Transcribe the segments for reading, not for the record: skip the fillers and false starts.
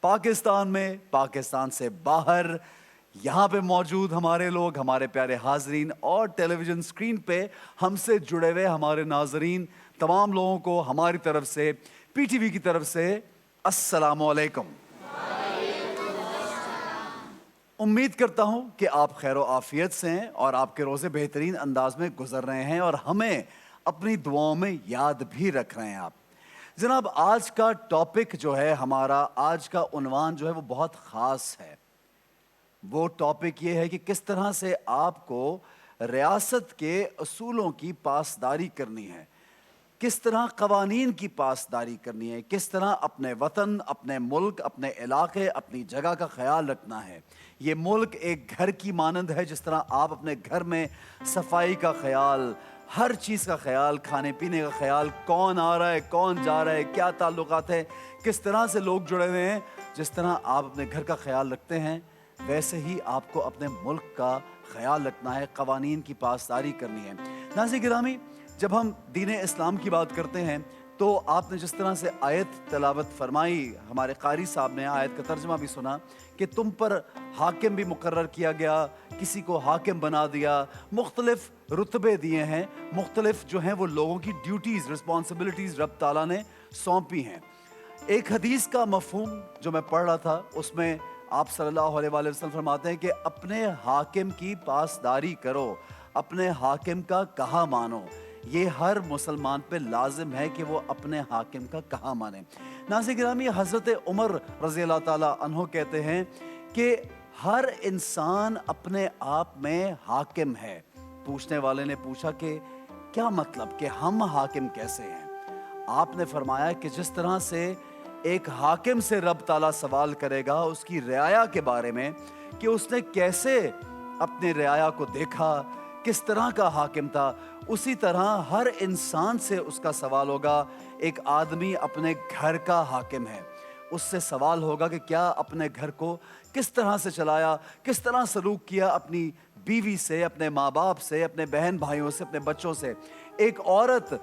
پاکستان میں، پاکستان سے باہر، یہاں پہ موجود ہمارے لوگ، ہمارے پیارے حاضرین اور ٹیلی ویژن اسکرین پہ ہم سے جڑے ہوئے ہمارے ناظرین، تمام لوگوں کو ہماری طرف سے، پی ٹی وی کی طرف سے السلام علیکم۔ امید کرتا ہوں کہ آپ خیر و عافیت سے ہیں اور آپ کے روزے بہترین انداز میں گزر رہے ہیں اور ہمیں اپنی دعاؤں میں یاد بھی رکھ رہے ہیں آپ۔ جناب، آج کا ٹاپک جو ہے ہمارا، آج کا عنوان جو ہے وہ بہت خاص ہے۔ وہ ٹاپک یہ ہے کہ کس طرح سے آپ کو ریاست کے اصولوں کی پاسداری کرنی ہے، کس طرح قوانین کی پاسداری کرنی ہے، کس طرح اپنے وطن، اپنے ملک، اپنے علاقے، اپنی جگہ کا خیال رکھنا ہے۔ یہ ملک ایک گھر کی مانند ہے، جس طرح آپ اپنے گھر میں صفائی کا خیال، ہر چیز کا خیال، کھانے پینے کا خیال، کون آ رہا ہے، کون جا رہا ہے، کیا تعلقات ہیں، کس طرح سے لوگ جڑے ہوئے ہیں، جس طرح آپ اپنے گھر کا خیال رکھتے ہیں، ویسے ہی آپ کو اپنے ملک کا خیال رکھنا ہے، قوانین کی پاسداری کرنی ہے۔ ناظرین گرامی، جب ہم دین اسلام کی بات کرتے ہیں تو آپ نے جس طرح سے آیت تلاوت فرمائی، ہمارے قاری صاحب نے آیت کا ترجمہ بھی سنا کہ تم پر حاکم بھی مقرر کیا گیا، کسی کو حاکم بنا دیا، مختلف رتبے دیے ہیں، مختلف جو ہیں وہ لوگوں کی ڈیوٹیز، رسپانسبلٹیز رب تعالیٰ نے سونپی ہیں۔ ایک حدیث کا مفہوم جو میں پڑھ رہا تھا، اس میں آپ صلی اللہ علیہ وآلہ وسلم فرماتے ہیں کہ اپنے حاکم کی پاسداری کرو، اپنے حاکم کا کہا مانو۔ یہ ہر مسلمان پہ لازم ہے کہ وہ اپنے حاکم کا کہا مانے۔ ناظرین گرامی، حضرت عمر رضی اللہ تعالیٰ عنہ کہتے ہیں کہ ہر انسان اپنے آپ میں حاکم ہے۔ پوچھنے والے نے پوچھا کہ کیا مطلب، کہ ہم حاکم کیسے ہیں؟ آپ نے فرمایا کہ جس طرح سے ایک حاکم سے رب تعالیٰ سوال کرے گا اس کی رعایا کے بارے میں کہ اس نے کیسے اپنے رعایا کو دیکھا، کس طرح کا حاکم تھا، اسی طرح ہر انسان سے اس کا سوال ہوگا۔ ایک آدمی اپنے گھر کا حاکم ہے، اس سے سوال ہوگا کہ کیا اپنے گھر کو کس طرح سے چلایا، کس طرح سلوک کیا اپنی بیوی سے، اپنے ماں باپ سے، اپنے بہن بھائیوں سے، اپنے بچوں سے۔ ایک عورت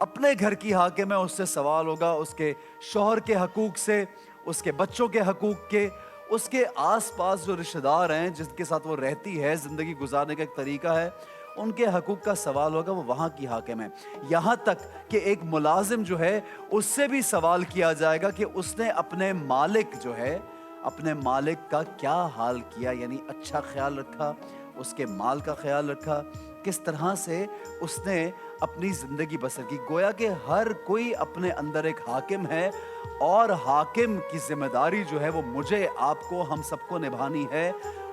اپنے گھر کی حاکم ہے، اس سے سوال ہوگا اس کے شوہر کے حقوق سے، اس کے بچوں کے حقوق کے، اس کے آس پاس جو رشتہ دار ہیں جس کے ساتھ وہ رہتی ہے، زندگی گزارنے کا ایک طریقہ ہے، ان کے حقوق کا سوال ہوگا، وہ وہاں کی حاکم ہے۔ یہاں تک کہ ایک ملازم جو ہے اس سے بھی سوال کیا جائے گا کہ اس نے اپنے مالک جو ہے، اپنے مالک کا کیا حال کیا، یعنی اچھا خیال رکھا، اس کے مال کا خیال رکھا، کس طرح سے اس نے اپنی زندگی بسر کی۔ گویا کہ ہر کوئی اپنے اندر ایک حاکم ہے اور حاکم کی ذمہ داری جو ہے وہ مجھے، آپ کو، ہم سب کو نبھانی ہے۔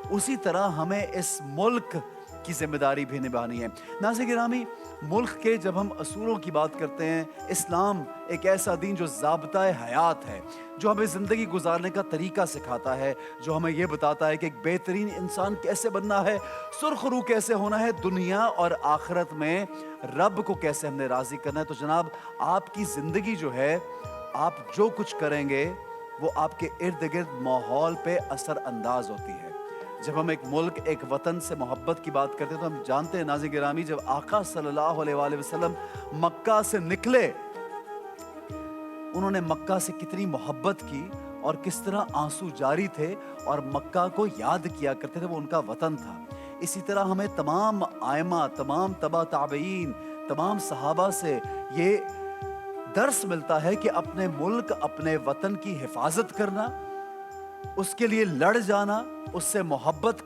اسی طرح ہمیں اس ملک کی ذمہ داری بھی نبھانی ہے۔ ناظرین گرامی، ملک کے جب ہم اصولوں کی بات کرتے ہیں، اسلام ایک ایسا دین جو ضابطۂ حیات ہے، جو ہمیں زندگی گزارنے کا طریقہ سکھاتا ہے، جو ہمیں یہ بتاتا ہے کہ ایک بہترین انسان کیسے بننا ہے، سرخ رو کیسے ہونا ہے، دنیا اور آخرت میں رب کو کیسے ہم نے راضی کرنا ہے۔ تو جناب، آپ کی زندگی جو ہے، آپ جو کچھ کریں گے وہ آپ کے ارد گرد ماحول پہ اثر انداز ہوتی ہے۔ جب ہم ایک ملک، ایک وطن سے محبت کی بات کرتے ہیں تو ہم جانتے ہیں ناظرین گرامی، جب آقا صلی اللہ علیہ وآلہ وسلم مکہ سے نکلے، انہوں نے مکہ سے کتنی محبت کی اور کس طرح آنسو جاری تھے اور مکہ کو یاد کیا کرتے تھے، وہ ان کا وطن تھا۔ اسی طرح ہمیں تمام ائمہ، تمام تبع تابعین، تمام صحابہ سے یہ درس ملتا ہے کہ اپنے ملک، اپنے وطن کی حفاظت کرنا، اس کے لیے لڑ جانا، اس سے محبت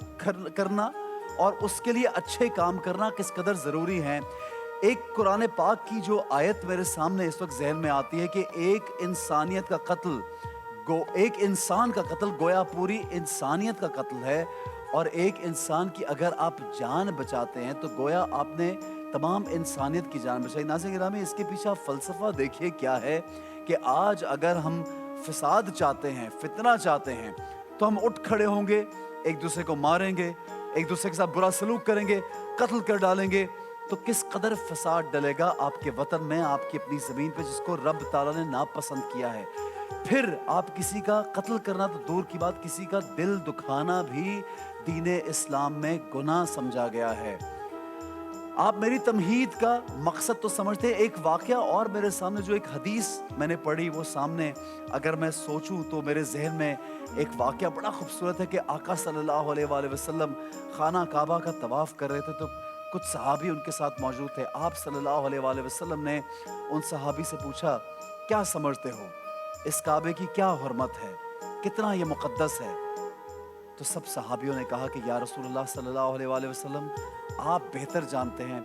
کرنا اور اس کے لیے اچھے کام کرنا کس قدر ضروری ہیں۔ ایک قرآن پاک کی جو آیت میرے سامنے اس وقت ذہن میں آتی ہے کہ ایک انسانیت کا قتل، ایک انسان کا قتل گویا پوری انسانیت کا قتل ہے، اور ایک انسان کی اگر آپ جان بچاتے ہیں تو گویا آپ نے تمام انسانیت کی جان بچائی۔ ناظرین گرامی، اس کے پیچھے فلسفہ دیکھیے کیا ہے کہ آج اگر ہم فساد چاہتے ہیں، فتنہ چاہتے ہیں، تو ہم اٹھ کھڑے ہوں گے، ایک دوسرے کو ماریں گے، ایک دوسرے کے ساتھ برا سلوک کریں گے، قتل کر ڈالیں گے، تو کس قدر فساد ڈلے گا آپ کے وطن میں، آپ کی اپنی زمین پہ جس کو رب تعالیٰ نے ناپسند کیا ہے۔ پھر آپ کسی کا قتل کرنا تو دور کی بات، کسی کا دل دکھانا بھی دین اسلام میں گناہ سمجھا گیا ہے۔ آپ میری تمہید کا مقصد تو سمجھتے ہیں. ایک واقعہ اور میرے سامنے, جو ایک حدیث میں نے پڑھی وہ سامنے اگر میں سوچوں تو میرے ذہن میں ایک واقعہ بڑا خوبصورت ہے کہ آقا صلی اللہ علیہ وآلہ وسلم خانہ کعبہ کا طواف کر رہے تھے تو کچھ صحابی ان کے ساتھ موجود تھے. آپ صلی اللہ علیہ وآلہ وسلم نے ان صحابی سے پوچھا, کیا سمجھتے ہو اس کعبے کی کیا حرمت ہے, کتنا یہ مقدس ہے؟ تو سب صحابیوں نے کہا کہ یا رسول اللہ صلی اللہ علیہ وآلہ وسلم, آپ بہتر جانتے ہیں,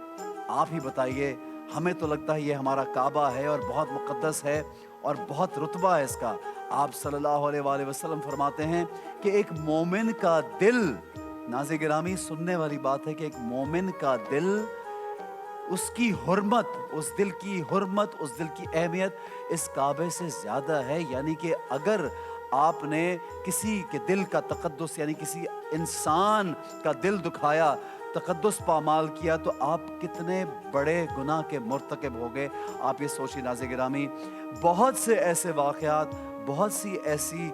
آپ ہی بتائیے. ہمیں تو لگتا ہے یہ ہمارا کعبہ ہے اور بہت مقدس ہے اور بہت رتبہ ہے اس کا. آپ صلی اللہ علیہ وآلہ وسلم فرماتے ہیں کہ ایک مومن کا دل, ناظرین گرامی سننے والی بات ہے کہ ایک مومن کا دل, اس کی حرمت, اس دل کی حرمت, اس دل کی اہمیت اس کعبے سے زیادہ ہے. یعنی کہ اگر آپ نے کسی کے دل کا تقدس, یعنی کسی انسان کا دل دکھایا, تقدس پامال کیا, تو آپ کتنے بڑے گناہ کے مرتکب ہو گئے. آپ یہ سوچیں ناظرین گرامی, بہت سے ایسے واقعات, بہت سی ایسی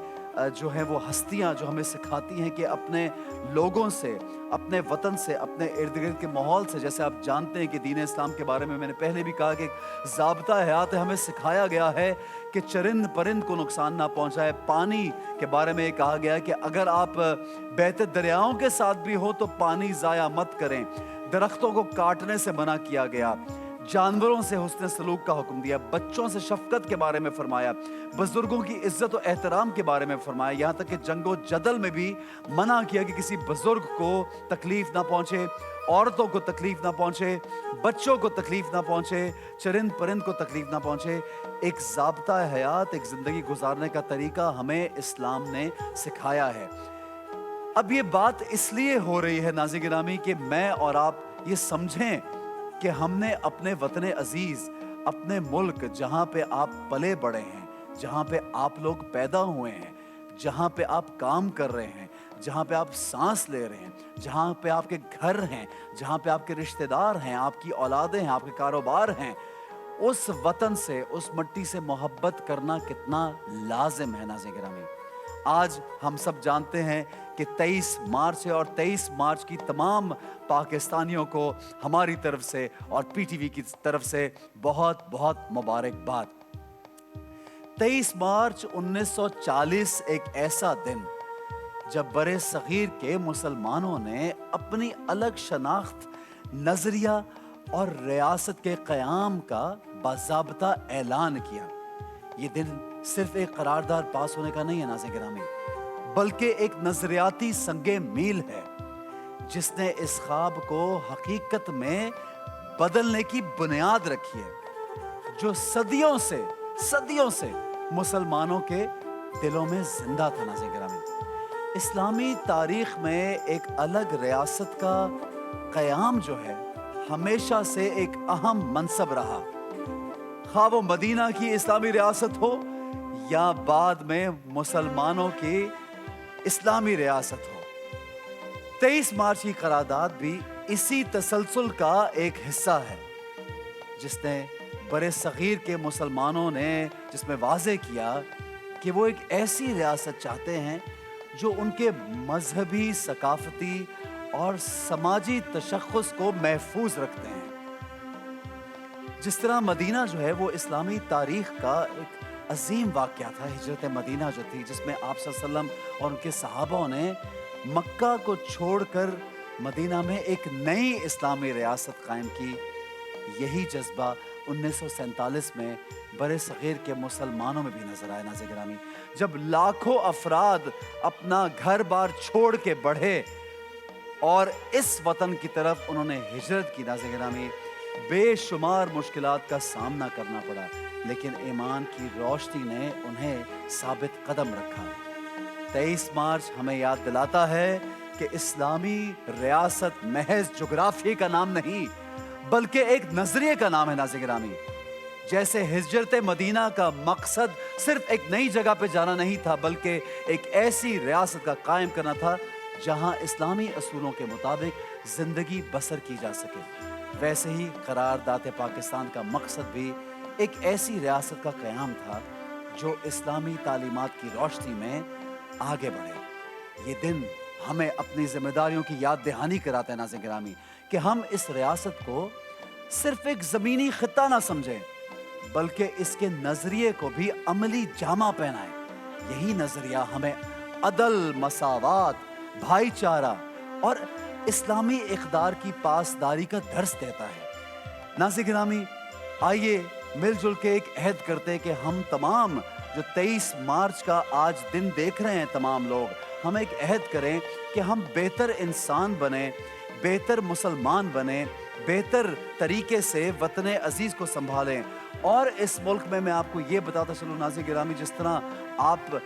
جو ہیں وہ ہستیاں جو ہمیں سکھاتی ہیں کہ اپنے لوگوں سے, اپنے وطن سے, اپنے ارد گرد کے ماحول سے, جیسے آپ جانتے ہیں کہ دین اسلام کے بارے میں نے پہلے بھی کہا کہ ضابطہ حیات ہے, ہمیں سکھایا گیا ہے کہ چرند پرند کو نقصان نہ پہنچائے. پانی کے بارے میں یہ کہا گیا ہے کہ اگر آپ بہتے دریاؤں کے ساتھ بھی ہو تو پانی ضائع مت کریں. درختوں کو کاٹنے سے منع کیا گیا, جانوروں سے حسن سلوک کا حکم دیا, بچوں سے شفقت کے بارے میں فرمایا, بزرگوں کی عزت و احترام کے بارے میں فرمایا, یہاں تک کہ جنگ و جدل میں بھی منع کیا کہ کسی بزرگ کو تکلیف نہ پہنچے, عورتوں کو تکلیف نہ پہنچے, بچوں کو تکلیف نہ پہنچے, چرند پرند کو تکلیف نہ پہنچے. ایک ضابطہ حیات, ایک زندگی گزارنے کا طریقہ ہمیں اسلام نے سکھایا ہے. اب یہ بات اس لیے ہو رہی ہے ناظرین گرامی کہ میں اور آپ یہ سمجھیں کہ ہم نے اپنے وطن عزیز, اپنے ملک جہاں پہ آپ پلے بڑے ہیں, جہاں پہ آپ لوگ پیدا ہوئے ہیں, جہاں پہ آپ کام کر رہے ہیں, جہاں پہ آپ سانس لے رہے ہیں, جہاں پہ آپ کے گھر ہیں, جہاں پہ آپ کے رشتہ دار ہیں, آپ کی اولادیں ہیں, آپ کے کاروبار ہیں, اس وطن سے, اس مٹی سے محبت کرنا کتنا لازم ہے ناظرین گرامی. آج ہم سب جانتے ہیں کہ 23 مارچ ہے اور 23 مارچ کی تمام پاکستانیوں کو ہماری طرف سے اور پی ٹی وی کی طرف سے بہت بہت مبارکباد. 23 مارچ 1940 ایک ایسا دن جب برِ صغیر کے مسلمانوں نے اپنی الگ شناخت, نظریہ اور ریاست کے قیام کا باضابطہ اعلان کیا. یہ دن صرف ایک قرارداد پاس ہونے کا نہیں ہے ناظرین گرامی, بلکہ ایک نظریاتی سنگ میل ہے جس نے اس خواب کو حقیقت میں بدلنے کی بنیاد رکھی ہے, جو صدیوں سے مسلمانوں کے دلوں میں زندہ تھا. ناظرین گرامی, اسلامی تاریخ میں ایک الگ ریاست کا قیام جو ہے ہمیشہ سے ایک اہم منصب رہا, خواہ وہ مدینہ کی اسلامی ریاست ہو یا بعد میں مسلمانوں کی اسلامی ریاست ہو. 23 مارچ کی قرارداد بھی اسی تسلسل کا ایک حصہ ہے جس نے برِ صغیر کے مسلمانوں نے جس میں واضح کیا کہ وہ ایک ایسی ریاست چاہتے ہیں جو ان کے مذہبی, ثقافتی اور سماجی تشخص کو محفوظ رکھتے ہیں. جس طرح مدینہ جو ہے وہ اسلامی تاریخ کا ایک عظیم واقعہ تھا, ہجرت مدینہ جو تھی, جس میں آپ صلی اللہ علیہ وسلم اور ان کے صحابہ نے مکہ کو چھوڑ کر مدینہ میں ایک نئی اسلامی ریاست قائم کی. یہی جذبہ 1947 میں برِ صغیر کے مسلمانوں میں بھی نظر آیا ناظرین گرامی, جب لاکھوں افراد اپنا گھر بار چھوڑ کے بڑھے اور اس وطن کی طرف انہوں نے ہجرت کی. ناظرین گرامی, بے شمار مشکلات کا سامنا کرنا پڑا, لیکن ایمان کی روشنی نے انہیں ثابت قدم رکھا. 23 مارچ ہمیں یاد دلاتا ہے کہ اسلامی ریاست محض جغرافیے کا نام نہیں بلکہ ایک نظریے کا نام ہے. ناظرین گرامی, جیسے ہجرت مدینہ کا مقصد صرف ایک نئی جگہ پہ جانا نہیں تھا بلکہ ایک ایسی ریاست کا قائم کرنا تھا جہاں اسلامی اصولوں کے مطابق زندگی بسر کی جا سکے, ویسے ہی قرارداد پاکستان کا مقصد بھی ایک ایسی ریاست کا قیام تھا جو اسلامی تعلیمات کی روشنی میں آگے بڑھے. یہ دن ہمیں اپنی ذمہ داریوں کی یاد دہانی کراتا ہے ناظرین گرامی, کہ ہم اس ریاست کو صرف ایک زمینی خطہ نہ سمجھیں بلکہ اس کے نظریے کو بھی عملی جامہ پہنائیں۔ یہی نظریہ ہمیں عدل، مساوات، بھائی چارہ اور اسلامی اقدار کی پاسداری کا درس دیتا ہے۔ ناظرین گرامی، آئیے مل جل کے ایک عہد کرتے ہیں کہ ہم تمام جو 23 مارچ کا آج دن دیکھ رہے ہیں تمام لوگ، ہم ایک عہد کریں کہ ہم بہتر انسان بنیں، بہتر مسلمان بنیں، بہتر طریقے سے وطن عزیز کو سنبھالیں۔ اور اس ملک میں آپ کو یہ بتاتا چلوں ناظرین گرامی، جس طرح آپ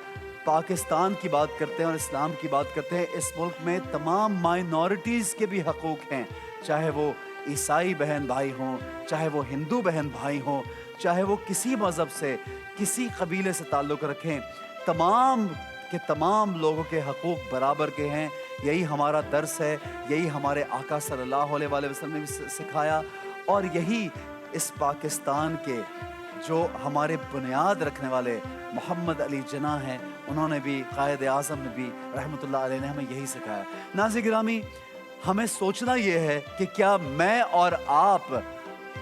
پاکستان کی بات کرتے ہیں اور اسلام کی بات کرتے ہیں، اس ملک میں تمام مائنورٹیز کے بھی حقوق ہیں، چاہے وہ عیسائی بہن بھائی ہوں، چاہے وہ ہندو بہن بھائی ہوں، چاہے وہ کسی مذہب سے، کسی قبیلے سے تعلق رکھیں، تمام کے تمام لوگوں کے حقوق برابر کے ہیں۔ یہی ہمارا درس ہے، یہی ہمارے آقا صلی اللہ علیہ وآلہ وسلم نے بھی سکھایا، اور یہی اس پاکستان کے جو ہمارے بنیاد رکھنے والے محمد علی جناح ہیں، انہوں نے بھی، قائد اعظم نے بھی رحمۃ اللہ علیہ نے ہمیں یہی سکھایا۔ ناظرین گرامی، ہمیں سوچنا یہ ہے کہ کیا میں اور آپ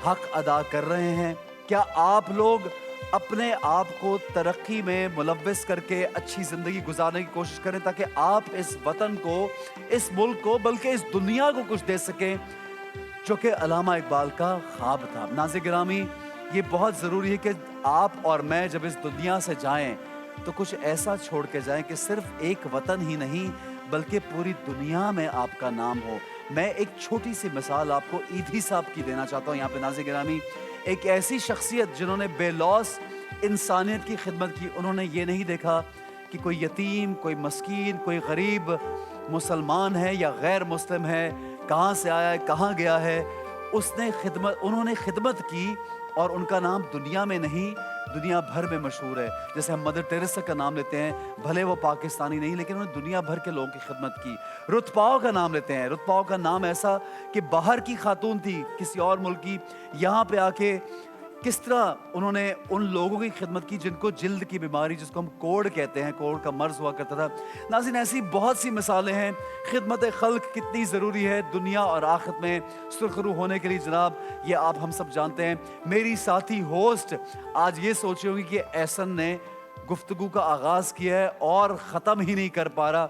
حق ادا کر رہے ہیں؟ کیا آپ لوگ اپنے آپ کو ترقی میں ملوث کر کے اچھی زندگی گزارنے کی کوشش کریں تاکہ آپ اس وطن کو، اس ملک کو، بلکہ اس دنیا کو کچھ دے سکیں جو کہ علامہ اقبال کا خواب تھا۔ ناظرین گرامی، یہ بہت ضروری ہے کہ آپ اور میں جب اس دنیا سے جائیں تو کچھ ایسا چھوڑ کے جائیں کہ صرف ایک وطن ہی نہیں بلکہ پوری دنیا میں آپ کا نام ہو۔ میں ایک چھوٹی سی مثال آپ کو ایدھی صاحب کی دینا چاہتا ہوں یہاں پہ ناظرین گرامی، ایک ایسی شخصیت جنہوں نے بے لوث انسانیت کی خدمت کی۔ انہوں نے یہ نہیں دیکھا کہ کوئی یتیم، کوئی مسکین، کوئی غریب مسلمان ہے یا غیر مسلم ہے، کہاں سے آیا ہے، کہاں گیا ہے، انہوں نے خدمت کی، اور ان کا نام دنیا میں نہیں دنیا بھر میں مشہور ہے۔ جیسے ہم مدر ٹیریسا کا نام لیتے ہیں، بھلے وہ پاکستانی نہیں لیکن انہوں نے دنیا بھر کے لوگوں کی خدمت کی۔ رت پاؤ کا نام لیتے ہیں، رت پاؤ کا نام ایسا کہ باہر کی خاتون تھی، کسی اور ملک کی، یہاں پہ آ کے کس طرح انہوں نے ان لوگوں کی خدمت کی جن کو جلد کی بیماری، جس کو ہم کوڑ کہتے ہیں، کوڑ کا مرض ہوا کرتا تھا۔ ناظرین، ایسی بہت سی مثالیں ہیں۔ خدمت خلق کتنی ضروری ہے دنیا اور آخرت میں سرخرو ہونے کے لیے، جناب یہ آپ ہم سب جانتے ہیں۔ میری ساتھی ہوسٹ آج یہ سوچ رہی ہوگی کہ احسن نے گفتگو کا آغاز کیا ہے اور ختم ہی نہیں کر پا رہا۔